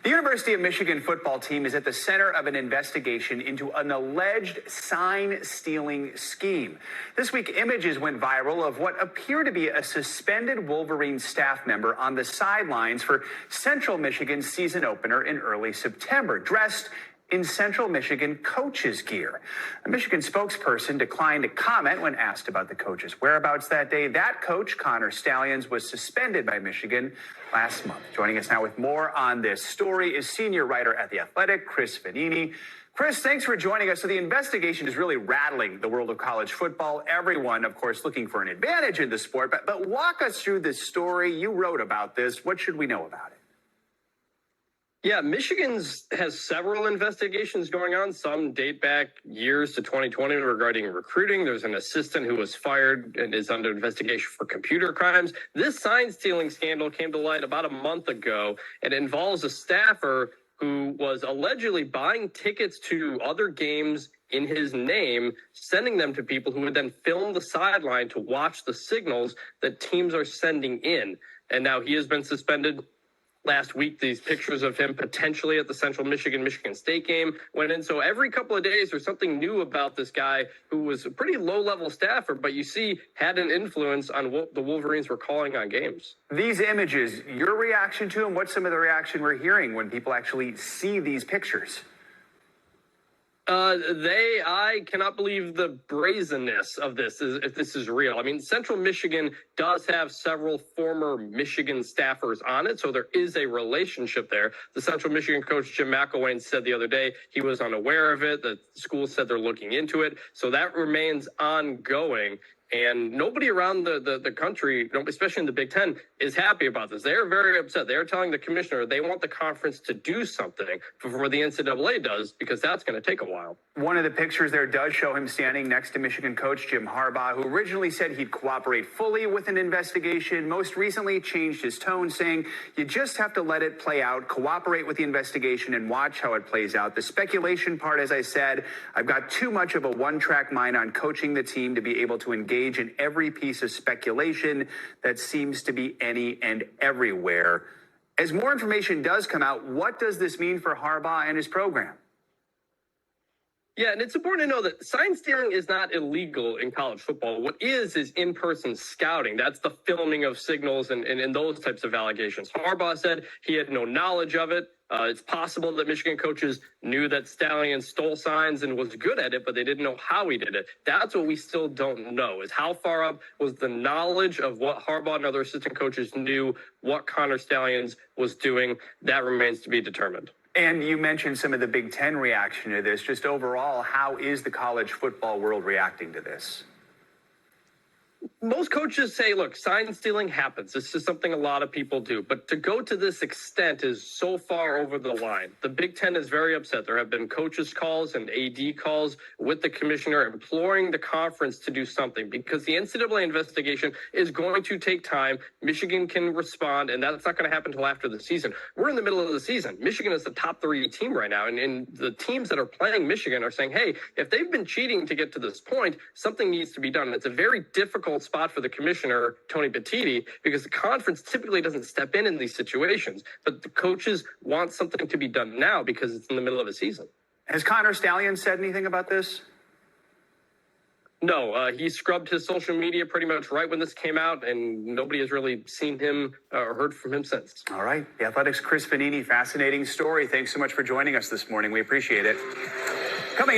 The University of Michigan football team is at the center of an investigation into an alleged sign-stealing scheme. This week, images went viral of what appear to be a suspended Wolverine staff member on the sidelines for Central Michigan's season opener in early September, dressed in Central Michigan coach's gear. A Michigan spokesperson declined to comment when asked about the coach's whereabouts that day. That coach, Connor Stalions, was suspended by Michigan last month. Joining us now with more on this story is senior writer at The Athletic, Vannini. Chris, thanks for joining us. So the investigation is really rattling the world of college football. Everyone, of course, looking for an advantage in the sport. But walk us through this story. You wrote about this. What should we know about it? Yeah, Michigan has several investigations going on. Some date back years to 2020 regarding recruiting. There's an assistant who was fired and is under investigation for computer crimes. This sign-stealing scandal came to light about a month ago. It involves a staffer who was allegedly buying tickets to other games in his name, sending them to people who would then film the sideline to watch the signals that teams are sending in. And now he has been suspended. Last week, these pictures of him potentially at the Central Michigan State game went in. So every couple of days, there's something new about this guy who was a pretty low-level staffer, but you see had an influence on what the Wolverines were calling on games. These images, your reaction to them, what's some of the reaction we're hearing when people actually see these pictures? I cannot believe the brazenness of this, if this is real. I mean, Central Michigan does have several former Michigan staffers on it, so there is a relationship there. The Central Michigan coach, Jim McElwain, said the other day he was unaware of it. The school said they're looking into it. So that remains ongoing. And nobody around the country, especially in the Big Ten, is happy about this. They're very upset. They're telling the commissioner they want the conference to do something before the NCAA does, because that's going to take a while. One of the pictures there does show him standing next to Michigan coach Jim Harbaugh, who originally said he'd cooperate fully with an investigation. Most recently changed his tone, saying, you just have to let it play out, cooperate with the investigation, and watch how it plays out. The speculation part, as I said, I've got too much of a one-track mind on coaching the team to be able to engage in every piece of speculation that seems to be any and everywhere. As more information does come out, what does this mean for Harbaugh and his program? Yeah, and it's important to know that sign stealing is not illegal in college football. What is in-person scouting. That's the filming of signals and those types of allegations. Harbaugh said he had no knowledge of it. It's possible that Michigan coaches knew that Stalions stole signs and was good at it, but they didn't know how he did it. That's what we still don't know, is how far up was the knowledge of what Harbaugh and other assistant coaches knew, what Connor Stalions was doing. That remains to be determined. And you mentioned some of the Big Ten reaction to this. Just overall, how is the college football world reacting to this? Most coaches say, look, sign stealing happens. This is something a lot of people do. But to go to this extent is so far over the line. The Big Ten is very upset. There have been coaches' calls and AD calls with the commissioner imploring the conference to do something, because the NCAA investigation is going to take time. Michigan can respond, and that's not going to happen until after the season. We're in the middle of the season. Michigan is the top 3 team right now. And the teams that are playing Michigan are saying, hey, if they've been cheating to get to this point, something needs to be done. It's a very difficult spot for the commissioner, Tony Petitti, because the conference typically doesn't step in these situations. But the coaches want something to be done now because it's in the middle of a season. Has Connor Stalions said anything about this? No, he scrubbed his social media pretty much right when this came out, and nobody has really seen him or heard from him since. All right. The Athletics' Vannini, fascinating story. Thanks so much for joining us this morning. We appreciate it.